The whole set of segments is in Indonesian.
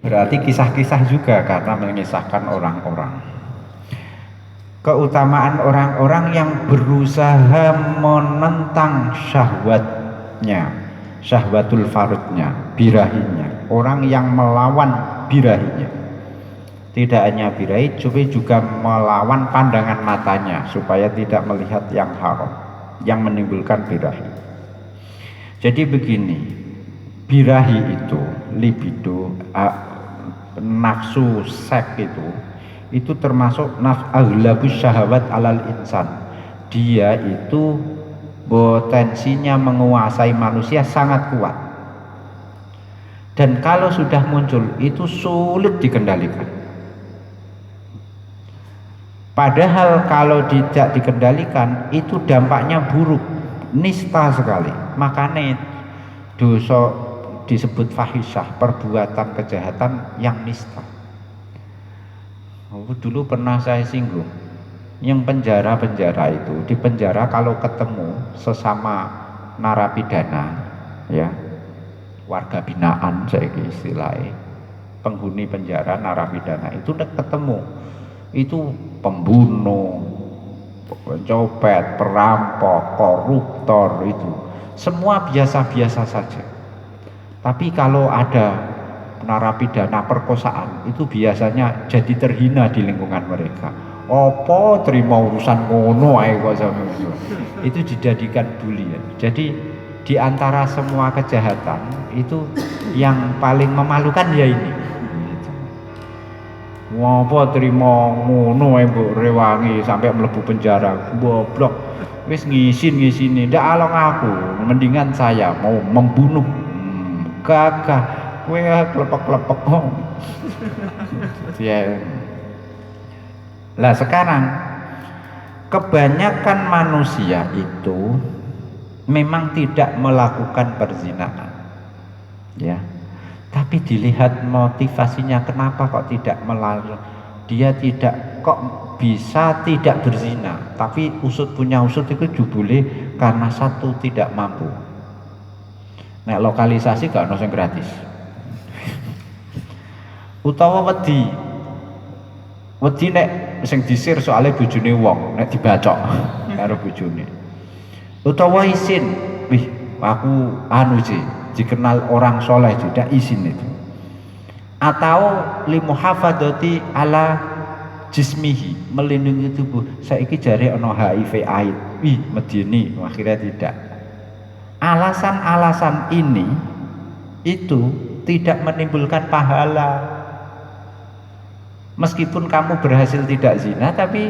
Berarti kisah-kisah juga karena mengisahkan orang-orang. Keutamaan orang-orang yang berusaha menentang syahwatnya, syahwatul farudnya, birahinya. Orang yang melawan birahinya. Tidak hanya birahi, tapi juga melawan pandangan matanya supaya tidak melihat yang haram, yang menimbulkan birahi. Jadi begini, birahi itu, libido, nafsu seks itu termasuk aghlabus syahwat alal insan. Dia itu potensinya menguasai manusia sangat kuat, dan kalau sudah muncul itu sulit dikendalikan. Padahal kalau tidak dikendalikan itu dampaknya buruk, nista sekali. Makanya dosa disebut fahisyah, perbuatan kejahatan yang nista. Dulu pernah saya singgung, yang penjara-penjara itu, di penjara kalau ketemu sesama narapidana, ya, warga binaan saya istilahnya, penghuni penjara narapidana itu ketemu, itu pembunuh, pencopet, perampok, koruptor, itu semua biasa-biasa saja. Tapi kalau ada narapidana perkosaan itu biasanya jadi terhina di lingkungan mereka. Apa terima urusan ngono ae kok sampe itu dijadikan bulian. Jadi di antara semua kejahatan itu yang paling memalukan ya ini. Apa terima ngono ae mbok rewangi sampai mlebu penjara. Goblok. Wis ngisin-ngisini ndak along aku, mendingan saya mau membunuh. Gagah kowe klepek-klepek kok. Ya. Lah sekarang kebanyakan manusia itu memang tidak melakukan perzinahan. Ya. Tapi dilihat motivasinya kenapa kok tidak melarang. Dia tidak kok bisa tidak berzina, tapi punya usut itu jubule karena satu tidak mampu. Nek lokalisasi gak ono sing gratis. Utawa wedi nek sing disir soalnya bojone wong nek dibacok karo bojone. Utawa isin, wih aku anu sih dikenal orang soleh tidak isin itu. Atau limuhafadzati ala jismihi, melindungi tubuh. Saiki jare ono HIV AIDS. Wih medeni, akhirnya tidak. Alasan-alasan ini itu tidak menimbulkan pahala. Meskipun kamu berhasil tidak zina, tapi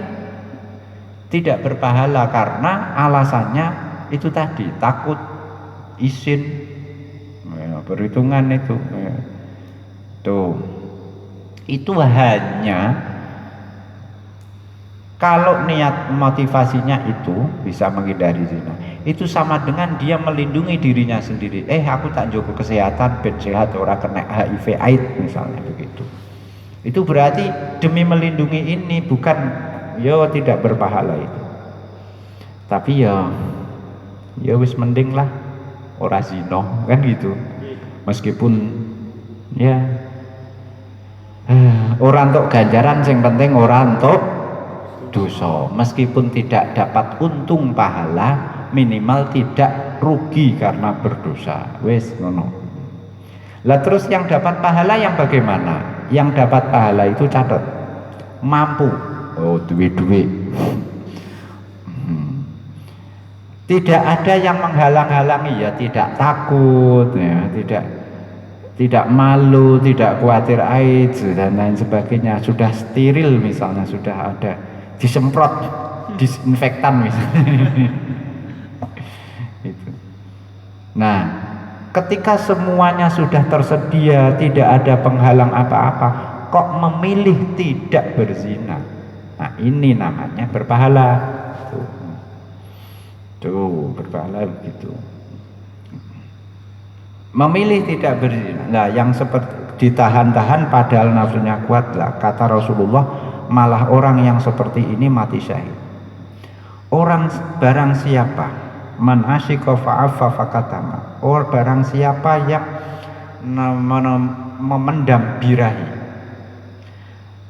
tidak berpahala karena alasannya itu tadi, takut, isin, ya, perhitungan itu. Ya. Tuh, itu hanya kalau niat motivasinya itu bisa menghindari zina, itu sama dengan dia melindungi dirinya sendiri. Aku tak jaga kesehatan, ben sehat orang kena HIV AIDS misalnya begitu. Itu berarti demi melindungi ini, bukan tidak berpahala itu. Tapi ya wis mending lah ora zina kan gitu. Meskipun ya orang untuk ganjaran, yang penting orang untuk dosa. Meskipun tidak dapat untung pahala, minimal tidak rugi karena berdosa. Wis ngono. Lah terus yang dapat pahala yang bagaimana? Yang dapat pahala itu catat mampu, duit. Tidak ada yang menghalang-halangi, ya tidak takut, ya tidak malu, tidak khawatir AIDS dan lain sebagainya. Sudah steril misalnya, sudah ada disemprot disinfektan misalnya. Itu. Nah, ketika semuanya sudah tersedia, tidak ada penghalang apa-apa, kok memilih tidak berzina. Nah, ini namanya berpahala. Tuh berpahala begitu. Memilih tidak berzina. Nah, yang seperti ditahan-tahan padahal nafsunya kuat lah. Kata Rasulullah, malah orang yang seperti ini mati syahid. Orang barang siapa man asyqa fa'affa fakatama, barang siapa yang memendam birahi,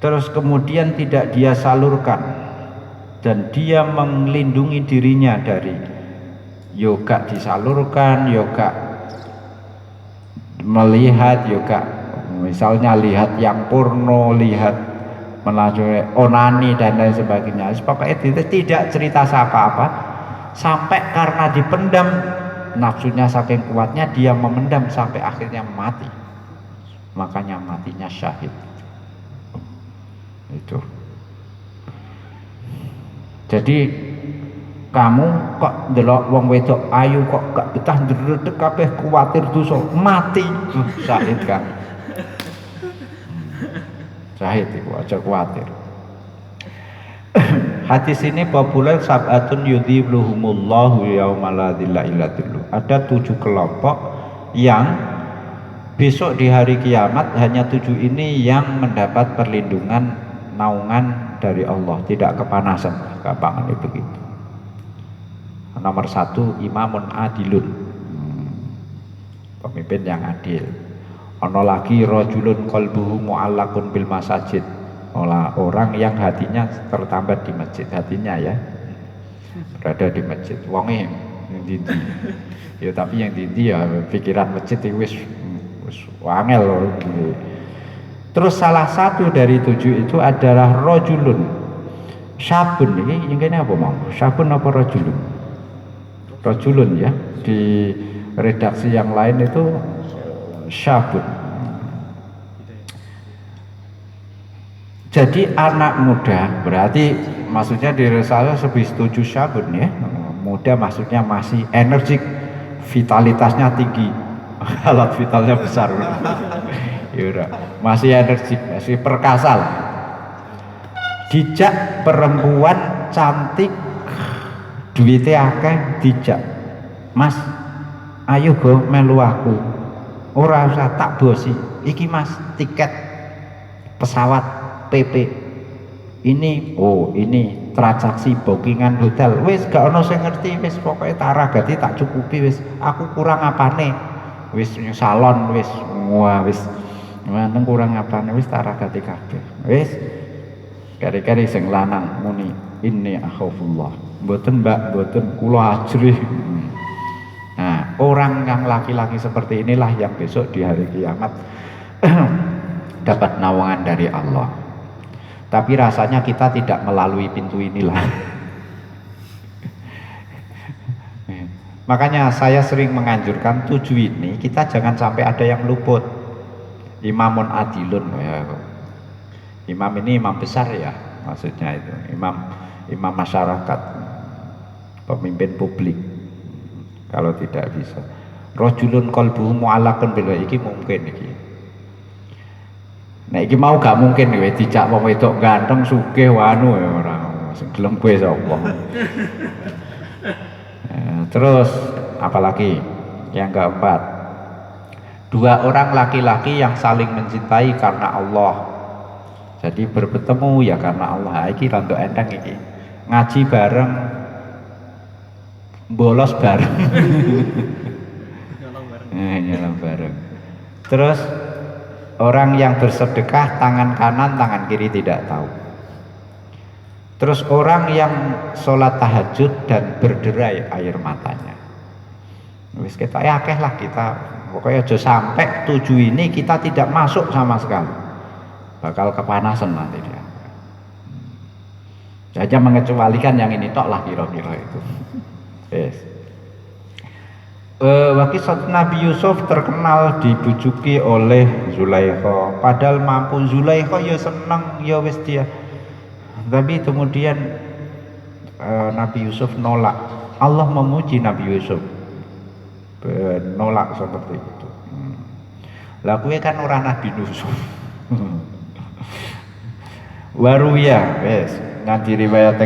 terus kemudian tidak dia salurkan, dan dia melindungi dirinya dari yoga disalurkan, yoga melihat, yoga misalnya lihat yang porno, lihat melalui onani dan lain sebagainya. Pokoknya tidak cerita apa-apa, sampai karena dipendam nafsunya saking kuatnya, dia memendam sampai akhirnya mati. Makanya matinya syahid. Itu. Jadi kamu kok ndelok wong wedok ayu kok gak betah ndredeg kabeh kuwatir dosa mati, syahid kan. Syahid itu aja kuwatir. Hadis ini populer, sab'atun yudhilluhumullahu yauma la dhilla illa dhilluh. Ada 7 kelompok yang besok di hari kiamat, hanya 7 ini yang mendapat perlindungan naungan dari Allah, tidak kepanasan, gampangannya begitu. Nomor 1, imamun adilun, pemimpin yang adil. Ono lagi rajulun qalbuhu mu'allaqun bil masajid, orang yang hatinya tertambat di masjid, hatinya ya berada di masjid. Wonge yang dindi ya, tapi yang dindi ya pikiran masjid itu wis wangel loh. Terus salah satu dari 7 itu adalah rajulun syabun. Ini apa mau? Syabun apa rajulun? Rajulun ya, di redaksi yang lain itu syabun. Jadi anak muda, berarti maksudnya di risalah lebih setuju syabun ya. Muda maksudnya masih energik, vitalitasnya tinggi, alat vitalnya besar. Yaudah, masih energik, masih perkasa lah. Dijak perempuan cantik, duitnya akeh, dijak, Mas, ayo go melu aku. Ora usah tak bosi. Iki Mas, tiket pesawat PP. Ini, oh ini transaksi bookingan hotel. Wis gak ono sing ngerti, wis pokoknya taragati tak cukupi wis. Aku kurang apane? Wis salon wis. Wah wis. Nang kurang apane wis taragati kabeh. Wis. Kari-kari sing lanang muni, inni akhafullah. Mboten Mbak, mboten kula ajrih. Nah, orang yang laki-laki seperti inilah yang besok di hari kiamat dapat naungan dari Allah. Tapi rasanya kita tidak melalui pintu inilah. Makanya saya sering menganjurkan 7 ini kita jangan sampai ada yang luput. Imamun adilun ya. Imam ini imam besar ya, maksudnya itu imam masyarakat, pemimpin publik. Kalau tidak bisa, rajulun qalbuhu mu'allaqun bil, iki mungkin iki. Nah iki mau gak mungkin kowe dijak wong wedok ganteng sugih wanu ya ora sing gelem kowe sapa. Terus apalagi yang keempat, 2 orang laki-laki yang saling mencintai karena Allah. Jadi bertemu ya karena Allah. Iki rada enteng iki. Ngaji bareng, bolos bareng. Nyolong bareng. Terus orang yang bersedekah tangan kanan tangan kiri tidak tahu. Terus orang yang sholat tahajud dan berderai air matanya. Wis kita akeh lah kita. Pokoknya aja sampai 7 ini kita tidak masuk sama sekali. Bakal kepanasan nanti dia. Saja mengecualikan yang ini tok lah kira-kira itu. Yes. Waktu Nabi Yusuf terkenal dibujuki oleh Zulaikha, padahal mampu. Zulaikha ya seneng ya wis dia, tapi kemudian Nabi Yusuf nolak. Allah memuji Nabi Yusuf, nolak seperti itu. Lah kuwi kan ora Nabi Yusuf. Waruya, wes nanti riwayat